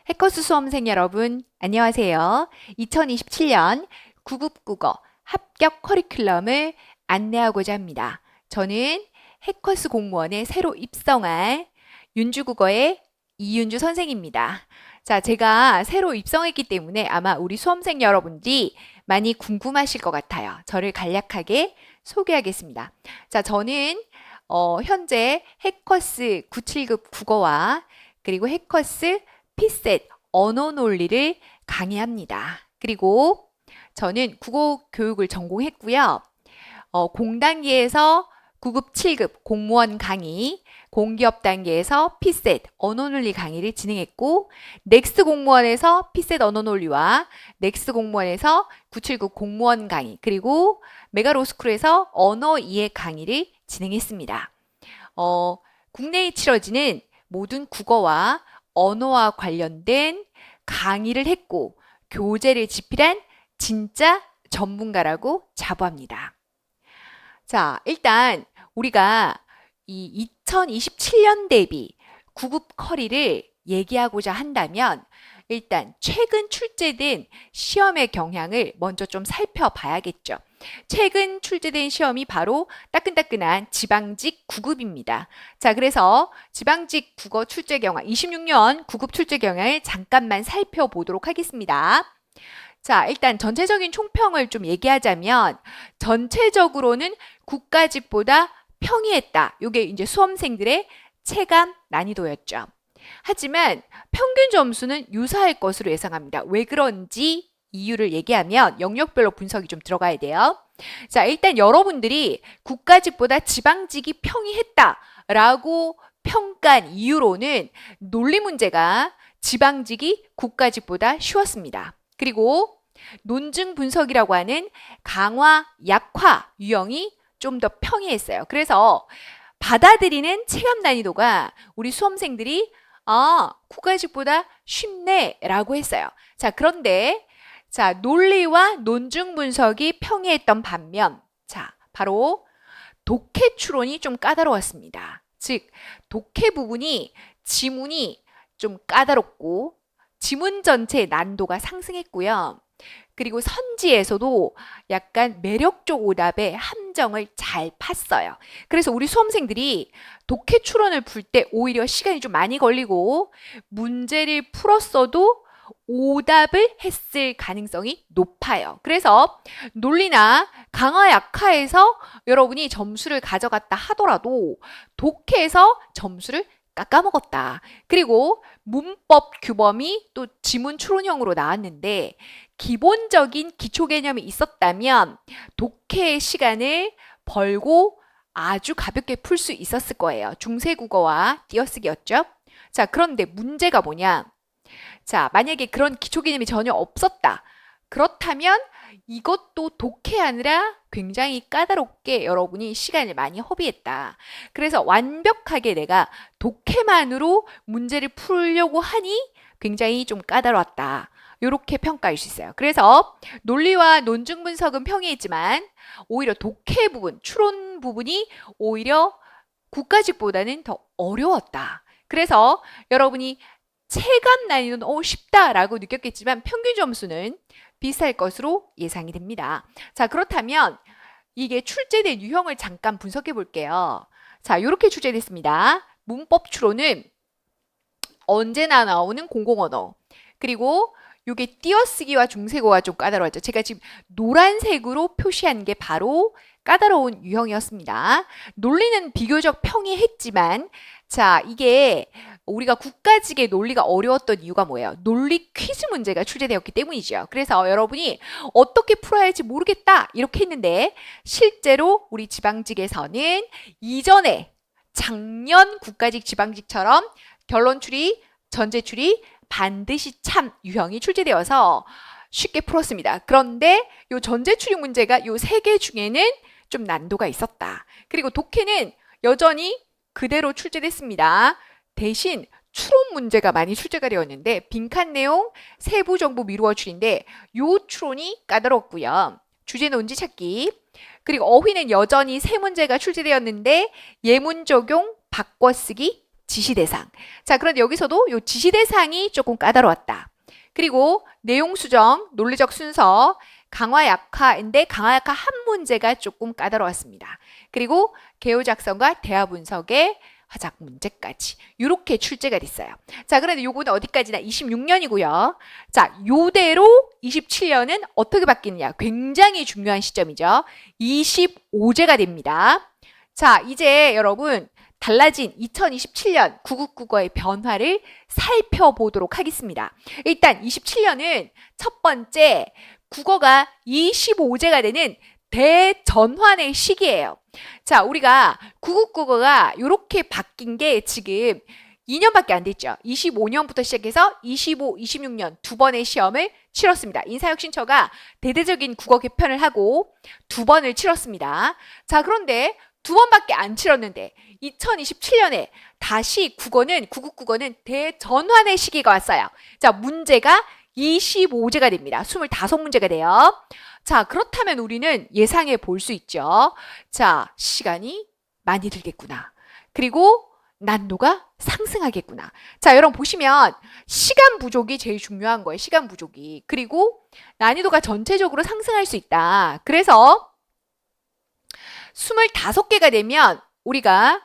해커스 수험생 여러분, 안녕하세요. 2027년 9급 국어 합격 커리큘럼을 안내하고자 합니다. 저는 해커스 공무원에 새로 입성할 윤주국어의 이윤주 선생입니다. 자, 제가 새로 입성했기 때문에 아마 우리 수험생 여러분들이 많이 궁금하실 것 같아요. 저를 간략하게 소개하겠습니다. 자, 저는 현재 해커스 97급 국어와 그리고 해커스 피셋 언어 논리를 강의합니다. 그리고 저는 국어 교육을 전공했고요. 공단계에서 9급, 7급 공무원 강의, 공기업 단계에서 피셋 언어 논리 강의를 진행했고, 넥스트 공무원에서 피셋 언어 논리와 넥스트 공무원에서 979 공무원 강의, 그리고 메가로스쿨에서 언어 이해 강의를 진행했습니다. 국내에 치러지는 모든 국어와 언어와 관련된 강의를 했고 교재를 집필한 진짜 전문가라고 자부합니다. 자, 일단 우리가 이 2027년 대비 9급 커리를 얘기하고자 한다면 일단 최근 출제된 시험의 경향을 먼저 좀 살펴봐야겠죠. 최근 출제된 시험이 바로 따끈따끈한 지방직 9급입니다. 자, 그래서 지방직 국어 출제 경향, 26년 9급 출제 경향을 잠깐만 살펴보도록 하겠습니다. 자, 일단 전체적인 총평을 좀 얘기하자면 전체적으로는 국가직보다 평이했다. 이게 이제 수험생들의 체감 난이도였죠. 하지만 평균 점수는 유사할 것으로 예상합니다. 왜 그런지 이유를 얘기하면 영역별로 분석이 좀 들어가야 돼요. 자, 일단 여러분들이 국가직보다 지방직이 평이했다라고 평가한 이유로는 논리 문제가 지방직이 국가직보다 쉬웠습니다. 그리고 논증 분석이라고 하는 강화, 약화 유형이 좀 더 평이했어요. 그래서 받아들이는 체감 난이도가 우리 수험생들이 국가직보다 쉽네 라고 했어요. 자, 그런데 자, 논리와 논증 분석이 평이했던 반면 자, 바로 독해 추론이 좀 까다로웠습니다. 즉, 독해 부분이 지문이 좀 까다롭고 지문 전체의 난도가 상승했고요. 그리고 선지에서도 약간 매력적 오답의 함정을 잘 팠어요. 그래서 우리 수험생들이 독해 추론을 풀 때 오히려 시간이 좀 많이 걸리고 문제를 풀었어도 오답을 했을 가능성이 높아요. 그래서 논리나 강화 약화에서 여러분이 점수를 가져갔다 하더라도 독해에서 점수를 깎아먹었다. 그리고 문법 규범이 또 지문 추론형으로 나왔는데 기본적인 기초 개념이 있었다면 독해의 시간을 벌고 아주 가볍게 풀 수 있었을 거예요. 중세국어와 띄어쓰기였죠. 자, 그런데 문제가 뭐냐? 자, 만약에 그런 기초 개념이 전혀 없었다. 그렇다면 이것도 독해하느라 굉장히 까다롭게 여러분이 시간을 많이 허비했다. 그래서 완벽하게 내가 독해만으로 문제를 풀려고 하니 굉장히 좀 까다로웠다. 이렇게 평가할 수 있어요. 그래서 논리와 논증 분석은 평이했지만 오히려 독해 부분, 추론 부분이 오히려 국가직보다는 더 어려웠다. 그래서 여러분이 체감 난이도는 쉽다라고 느꼈겠지만 평균 점수는 비슷할 것으로 예상이 됩니다. 자, 그렇다면 이게 출제된 유형을 잠깐 분석해 볼게요. 자, 이렇게 출제됐습니다. 문법 추론은 언제나 나오는 공공언어. 그리고 이게 띄어쓰기와 중세고가 좀 까다로웠죠. 제가 지금 노란색으로 표시한 게 바로 까다로운 유형이었습니다. 논리는 비교적 평이했지만 자, 이게 우리가 국가직의 논리가 어려웠던 이유가 뭐예요? 논리 퀴즈 문제가 출제되었기 때문이죠. 그래서 여러분이 어떻게 풀어야 할지 모르겠다 이렇게 했는데 실제로 우리 지방직에서는 이전에 작년 국가직 지방직처럼 결론 추리, 전제 추리 반드시 참 유형이 출제되어서 쉽게 풀었습니다. 그런데 이 전제 추리 문제가 이 세 개 중에는 좀 난도가 있었다. 그리고 독해는 여전히 그대로 출제됐습니다. 대신 추론 문제가 많이 출제가 되었는데 빈칸 내용 세부 정보 미루어 추리인데 요 추론이 까다롭고요. 주제 논지 찾기. 그리고 어휘는 여전히 세 문제가 출제되었는데 예문 적용 바꿔쓰기 지시대상. 자, 그런데 여기서도 요 지시대상이 조금 까다로웠다. 그리고 내용 수정, 논리적 순서, 강화 약화인데 강화 약화 한 문제가 조금 까다로웠습니다. 그리고 개요 작성과 대화 분석의 화작 문제까지 이렇게 출제가 됐어요. 자, 그런데 요거는 어디까지나 26년이고요. 자, 요대로 27년은 어떻게 바뀌느냐? 굉장히 중요한 시점이죠. 25제가 됩니다. 자, 이제 여러분 달라진 2027년 구국국어의 변화를 살펴보도록 하겠습니다. 일단 27년은 첫 번째 국어가 25제가 되는 대전환의 시기예요. 자, 우리가 구국국어가 이렇게 바뀐 게 지금 2년밖에 안 됐죠. 25년부터 시작해서 25, 26년 두 번의 시험을 치렀습니다. 인사혁신처가 대대적인 국어 개편을 하고 두 번을 치렀습니다. 자, 그런데 두 번밖에 안 치렀는데 2027년에 다시 구국국어는 대전환의 시기가 왔어요. 자, 문제가 25제가 됩니다. 25문제가 돼요. 자, 그렇다면 우리는 예상해 볼 수 있죠. 자, 시간이 많이 들겠구나. 그리고 난도가 상승하겠구나. 자, 여러분 보시면 시간 부족이 제일 중요한 거예요. 시간 부족이. 그리고 난이도가 전체적으로 상승할 수 있다. 그래서 25개가 되면 우리가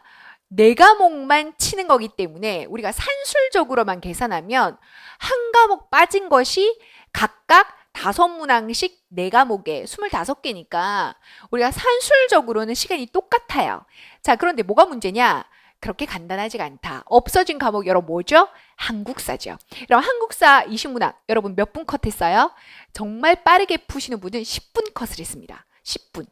4과목만 치는 거기 때문에 우리가 산술적으로만 계산하면 한 과목 빠진 것이 각각 5문항씩 4과목에 25개니까 우리가 산술적으로는 시간이 똑같아요. 자, 그런데 뭐가 문제냐? 그렇게 간단하지가 않다. 없어진 과목 여러분 뭐죠? 한국사죠. 그럼 한국사 20문항 여러분 몇 분 컷 했어요? 정말 빠르게 푸시는 분은 10분 컷을 했습니다. 10분.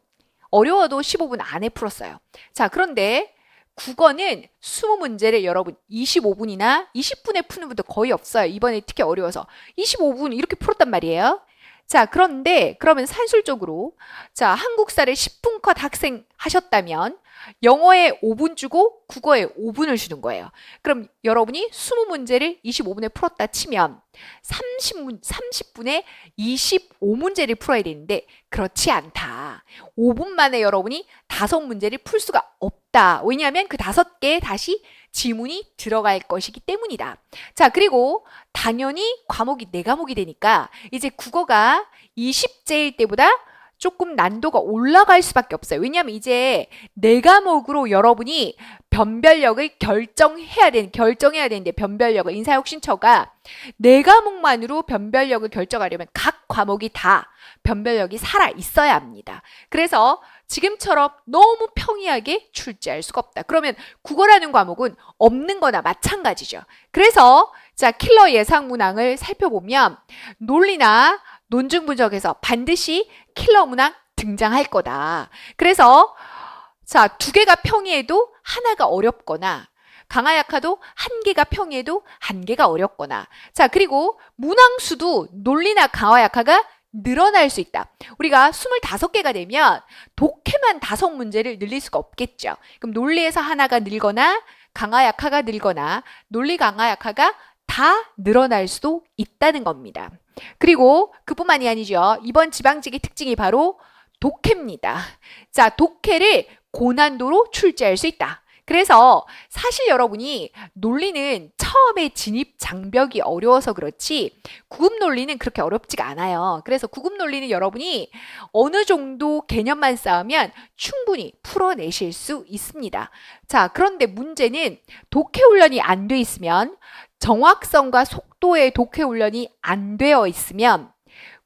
어려워도 15분 안에 풀었어요. 자, 그런데 국어는 20문제를 여러분 25분이나 20분에 푸는 분도 거의 없어요. 이번에 특히 어려워서 25분 이렇게 풀었단 말이에요. 자, 그런데 그러면 산술적으로 자, 한국사를 10분 컷 학생 하셨다면 영어에 5분 주고 국어에 5분을 주는 거예요. 그럼 여러분이 20문제를 25분에 풀었다 치면 30분에 25문제를 풀어야 되는데 그렇지 않다. 5분 만에 여러분이 5문제를 풀 수가 없다. 왜냐하면 그 5개에 다시 지문이 들어갈 것이기 때문이다. 자, 그리고 당연히 과목이 4과목이 되니까 이제 국어가 20제일 때보다 조금 난도가 올라갈 수밖에 없어요. 왜냐하면 이제 4과목으로 여러분이 변별력을 결정해야 되는데 변별력을 인사혁신처가 4과목만으로 변별력을 결정하려면 각 과목이 다 변별력이 살아 있어야 합니다. 그래서 지금처럼 너무 평이하게 출제할 수가 없다. 그러면 국어라는 과목은 없는 거나 마찬가지죠. 그래서 자, 킬러 예상 문항을 살펴보면 논리나 논증 분석에서 반드시 킬러 문항 등장할 거다. 그래서 자, 2개가 평이해도 하나가 어렵거나 강화 약화도 1개가 평이해도 1개가 어렵거나 자, 그리고 문항 수도 논리나 강화 약화가 늘어날 수 있다. 우리가 25개가 되면 독해만 5문제를 늘릴 수가 없겠죠. 그럼 논리에서 하나가 늘거나 강화 약화가 늘거나 논리 강화 약화가 다 늘어날 수도 있다는 겁니다. 그리고 그뿐만이 아니죠. 이번 지방직의 특징이 바로 독해입니다. 자, 독해를 고난도로 출제할 수 있다. 그래서 사실 여러분이 논리는 처음에 진입 장벽이 어려워서 그렇지 구급 논리는 그렇게 어렵지가 않아요. 그래서 구급 논리는 여러분이 어느 정도 개념만 쌓으면 충분히 풀어내실 수 있습니다. 자, 그런데 문제는 독해 훈련이 안 돼 있으면 정확성과 속도의 독해 훈련이 안 되어 있으면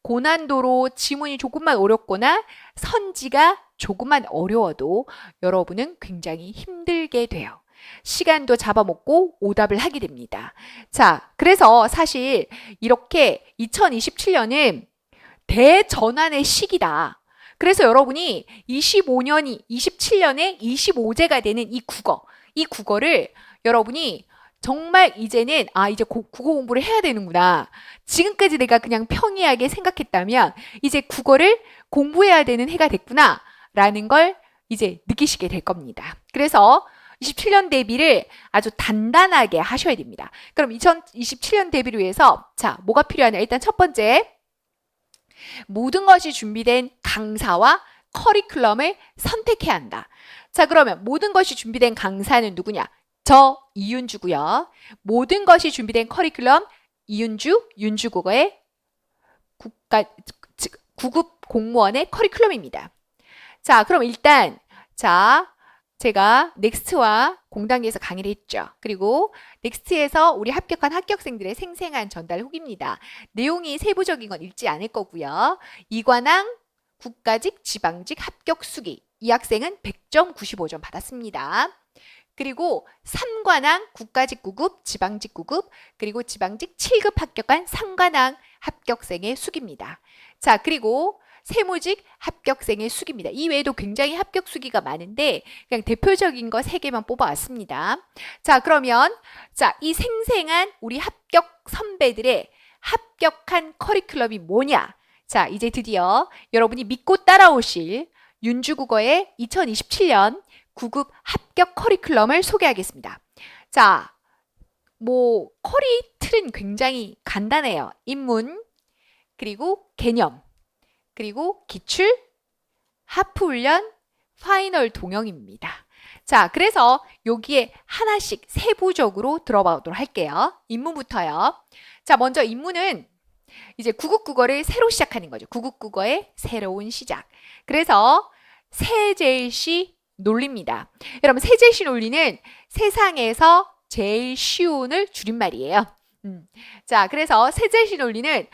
고난도로 지문이 조금만 어렵거나 선지가 조금만 어려워도 여러분은 굉장히 힘들게 돼요. 시간도 잡아먹고 오답을 하게 됩니다. 자, 그래서 사실 이렇게 2027년은 대전환의 시기다. 그래서 여러분이 27년에 25제가 되는 이 국어를 여러분이 정말 이제는 이제 국어 공부를 해야 되는구나. 지금까지 내가 그냥 평이하게 생각했다면 이제 국어를 공부해야 되는 해가 됐구나 라는 걸 이제 느끼시게 될 겁니다. 그래서 27년 대비를 아주 단단하게 하셔야 됩니다. 그럼 2027년 대비를 위해서 자, 뭐가 필요하냐? 일단 첫 번째, 모든 것이 준비된 강사와 커리큘럼을 선택해야 한다. 자, 그러면 모든 것이 준비된 강사는 누구냐? 저 이윤주고요. 모든 것이 준비된 커리큘럼 이윤주, 윤주국어의 구급 공무원의 커리큘럼입니다. 자, 그럼 일단 제가 넥스트와 공단계에서 강의를 했죠. 그리고 넥스트에서 우리 합격한 합격생들의 생생한 전달 후기입니다. 내용이 세부적인 건 읽지 않을 거고요. 이관왕 국가직, 지방직 합격 수기. 이 학생은 100점, 95점 받았습니다. 그리고 3관왕 국가직 9급, 지방직 9급, 그리고 지방직 7급 합격한 3관왕 합격생의 수기입니다. 자, 그리고 세무직 합격생의 수기입니다. 이 외에도 굉장히 합격 수기가 많은데 그냥 대표적인 거 3개만 뽑아왔습니다. 자, 그러면 이 생생한 우리 합격 선배들의 합격한 커리큘럼이 뭐냐? 자, 이제 드디어 여러분이 믿고 따라오실 윤주국어의 2027년 9급 합격 커리큘럼을 소개하겠습니다. 자, 커리 틀은 굉장히 간단해요. 인문, 그리고 개념, 그리고 기출, 하프훈련, 파이널 동영입니다. 자, 그래서 여기에 하나씩 세부적으로 들어보도록 할게요. 인문부터요. 자, 먼저 인문은 이제 9급 국어를 새로 시작하는 거죠. 9급 국어의 새로운 시작. 그래서 세제시 논리입니다. 여러분, 세제시 논리는 세상에서 제일 쉬운을 줄임말이에요. 자, 그래서 세제시 논리는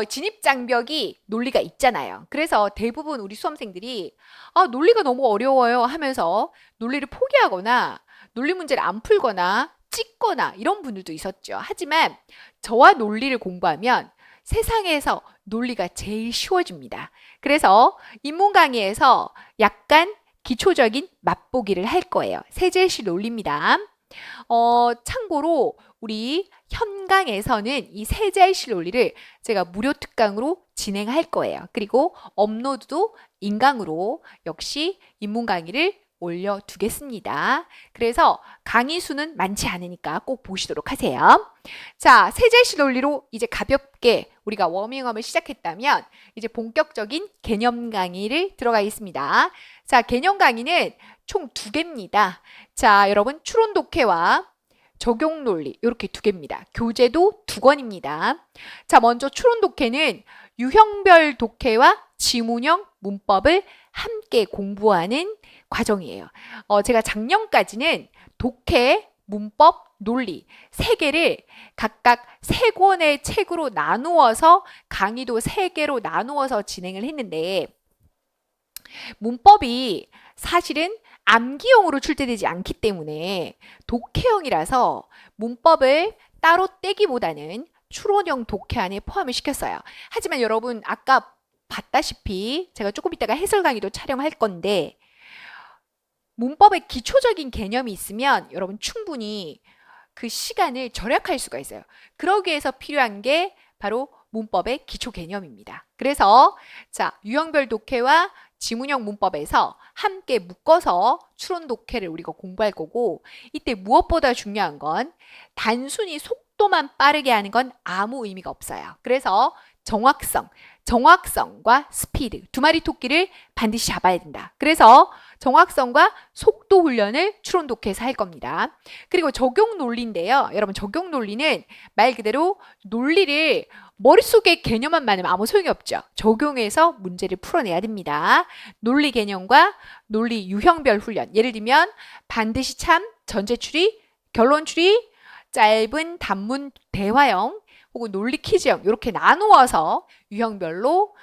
진입장벽이 논리가 있잖아요. 그래서 대부분 우리 수험생들이 논리가 너무 어려워요 하면서 논리를 포기하거나 논리 문제를 안 풀거나 찍거나 이런 분들도 있었죠. 하지만 저와 논리를 공부하면 세상에서 논리가 제일 쉬워집니다. 그래서 인문 강의에서 약간 기초적인 맛보기를 할 거예요. 세제시 논리입니다. 참고로 우리 현강에서는 이 세제시 논리를 제가 무료 특강으로 진행할 거예요. 그리고 업로드도 인강으로 역시 인문 강의를 올려두겠습니다. 그래서 강의 수는 많지 않으니까 꼭 보시도록 하세요. 자, 세제시 논리로 이제 가볍게 우리가 워밍업을 시작했다면 이제 본격적인 개념 강의를 들어가겠습니다. 자, 개념 강의는 총 2개입니다. 자, 여러분 추론 독해와 적용 논리 이렇게 2개입니다. 교재도 2권입니다. 자, 먼저 추론 독해는 유형별 독해와 지문형 문법을 함께 공부하는 과정이에요. 제가 작년까지는 독해, 문법, 논리 3개를 각각 3권의 책으로 나누어서 강의도 3개로 나누어서 진행을 했는데 문법이 사실은 암기형으로 출제되지 않기 때문에 독해형이라서 문법을 따로 떼기보다는 추론형 독해 안에 포함을 시켰어요. 하지만 여러분 아까 봤다시피 제가 조금 이따가 해설 강의도 촬영할 건데 문법의 기초적인 개념이 있으면 여러분 충분히 그 시간을 절약할 수가 있어요. 그러기 위해서 필요한 게 바로 문법의 기초 개념입니다. 그래서 유형별 독해와 지문형 문법에서 함께 묶어서 추론 독해를 우리가 공부할 거고 이때 무엇보다 중요한 건 단순히 속도만 빠르게 하는 건 아무 의미가 없어요. 그래서 정확성과 스피드 2마리 토끼를 반드시 잡아야 된다. 그래서 정확성과 속도 훈련을 추론 독해에서 할 겁니다. 그리고 적용 논리인데요. 여러분 적용 논리는 말 그대로 논리를 머릿속에 개념만 많으면 아무 소용이 없죠. 적용해서 문제를 풀어내야 됩니다. 논리 개념과 논리 유형별 훈련. 예를 들면 반드시 참, 전제 추리, 결론 추리, 짧은 단문 대화형 혹은 논리 퀴즈형 이렇게 나누어서 유형별로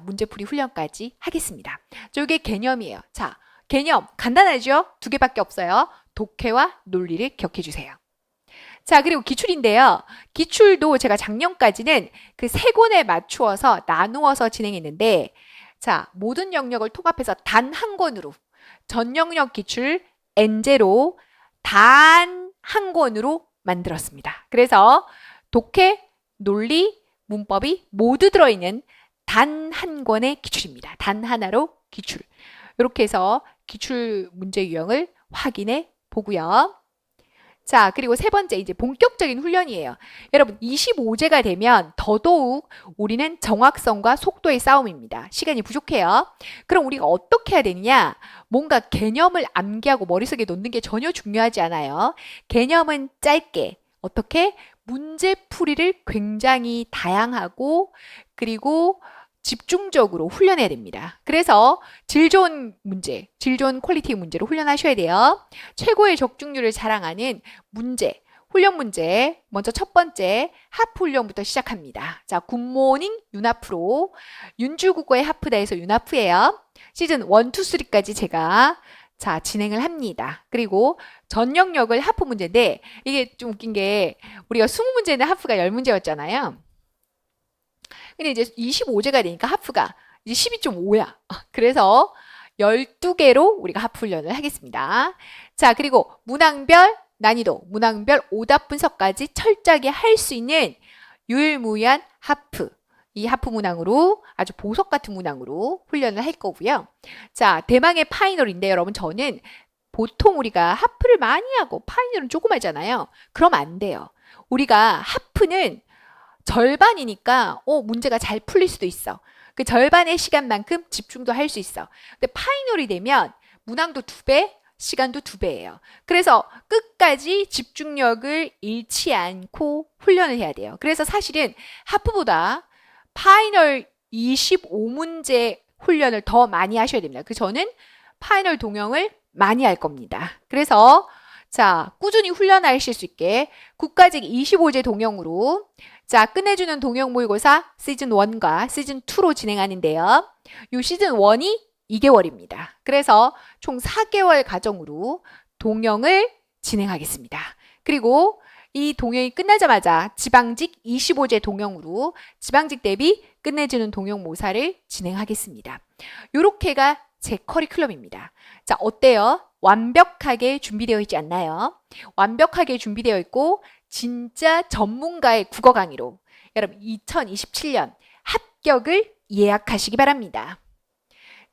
문제풀이 훈련까지 하겠습니다. 이게 개념이에요. 개념 간단하죠? 2개밖에 없어요. 독해와 논리를 기억해 주세요. 그리고 기출인데요. 기출도 제가 작년까지는 그 3권에 맞추어서 나누어서 진행했는데 모든 영역을 통합해서 단 한 권으로 전 영역 기출 N제로 단 한 권으로 만들었습니다. 그래서 독해, 논리, 문법이 모두 들어있는 단 한 권의 기출입니다. 단 하나로 기출. 이렇게 해서 기출 문제 유형을 확인해 보고요. 자, 그리고 세 번째 이제 본격적인 훈련이에요. 여러분 25제가 되면 더더욱 우리는 정확성과 속도의 싸움입니다. 시간이 부족해요. 그럼 우리가 어떻게 해야 되느냐? 뭔가 개념을 암기하고 머릿속에 놓는 게 전혀 중요하지 않아요. 개념은 짧게 어떻게? 문제풀이를 굉장히 다양하고 그리고 집중적으로 훈련해야 됩니다. 그래서 질 좋은 문제, 질 좋은 퀄리티의 문제로 훈련하셔야 돼요. 최고의 적중률을 자랑하는 문제, 훈련 문제. 먼저 첫 번째 하프 훈련부터 시작합니다. 자, 굿모닝 윤하프로 윤주국어의 하프다에서 윤하프예요. 시즌 1, 2, 3까지 제가 자, 진행을 합니다. 그리고 전 영역을 하프 문제인데 이게 좀 웃긴 게 우리가 20문제는 하프가 10문제였잖아요. 근데 이제 25제가 되니까 하프가 이제 12.5야. 그래서 12개로 우리가 하프 훈련을 하겠습니다. 자, 그리고 문항별 난이도, 문항별 오답 분석까지 철저하게 할 수 있는 유일무이한 하프. 이 하프 문항으로 아주 보석 같은 문항으로 훈련을 할 거고요. 자, 대망의 파이널인데 여러분 저는 보통 우리가 하프를 많이 하고 파이널은 조금 하잖아요. 그럼 안 돼요. 우리가 하프는 절반이니까 문제가 잘 풀릴 수도 있어. 그 절반의 시간만큼 집중도 할 수 있어. 근데 파이널이 되면 문항도 2배, 시간도 2배예요. 그래서 끝까지 집중력을 잃지 않고 훈련을 해야 돼요. 그래서 사실은 하프보다 파이널 25문제 훈련을 더 많이 하셔야 됩니다. 그래서 저는 파이널 동영을 많이 할 겁니다. 그래서 자, 꾸준히 훈련하실 수 있게 국가직 25제 동영으로 자, 끝내주는 동영 모의고사 시즌 1과 시즌 2로 진행하는데요. 이 시즌 1이 2개월입니다. 그래서 총 4개월 과정으로 동영을 진행하겠습니다. 그리고 이 동영이 끝나자마자 지방직 25제 동영으로 지방직 대비 끝내주는 동영 모사를 진행하겠습니다. 요렇게가 제 커리큘럼입니다. 자, 어때요? 완벽하게 준비되어 있지 않나요? 완벽하게 준비되어 있고 진짜 전문가의 국어 강의로 여러분 2027년 합격을 예약하시기 바랍니다.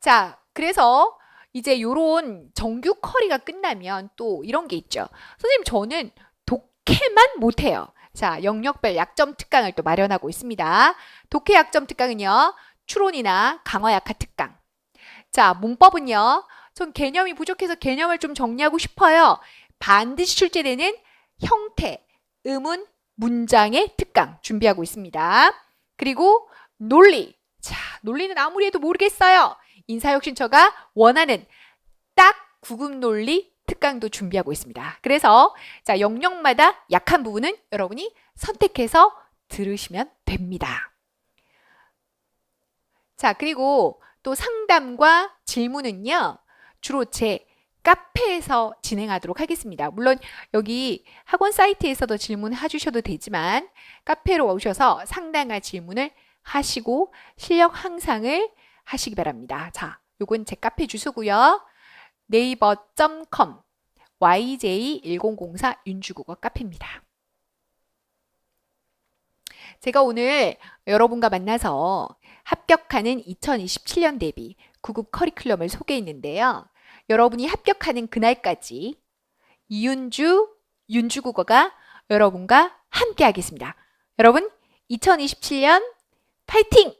자, 그래서 이제 요런 정규 커리가 끝나면 또 이런 게 있죠. 선생님 저는 독해만 못해요. 자, 영역별 약점 특강을 또 마련하고 있습니다. 독해 약점 특강은요. 추론이나 강화 약화 특강. 자, 문법은요. 전 개념이 부족해서 개념을 좀 정리하고 싶어요. 반드시 출제되는 형태, 의문, 문장의 특강 준비하고 있습니다. 그리고 논리. 자, 논리는 아무리 해도 모르겠어요. 인사혁신처가 원하는 딱 구급 논리 특강도 준비하고 있습니다. 그래서 자, 영역마다 약한 부분은 여러분이 선택해서 들으시면 됩니다. 자, 그리고 또 상담과 질문은요. 주로 제 카페에서 진행하도록 하겠습니다. 물론 여기 학원 사이트에서도 질문해 주셔도 되지만 카페로 오셔서 상담과 질문을 하시고 실력 향상을 하시기 바랍니다. 자, 요건 제 카페 주소고요. 네이버.com yj1004 윤주국어 카페입니다. 제가 오늘 여러분과 만나서 합격하는 2027년 대비 9급 커리큘럼을 소개했는데요. 여러분이 합격하는 그날까지 이윤주, 윤주국어가 여러분과 함께 하겠습니다. 여러분 2027년 파이팅!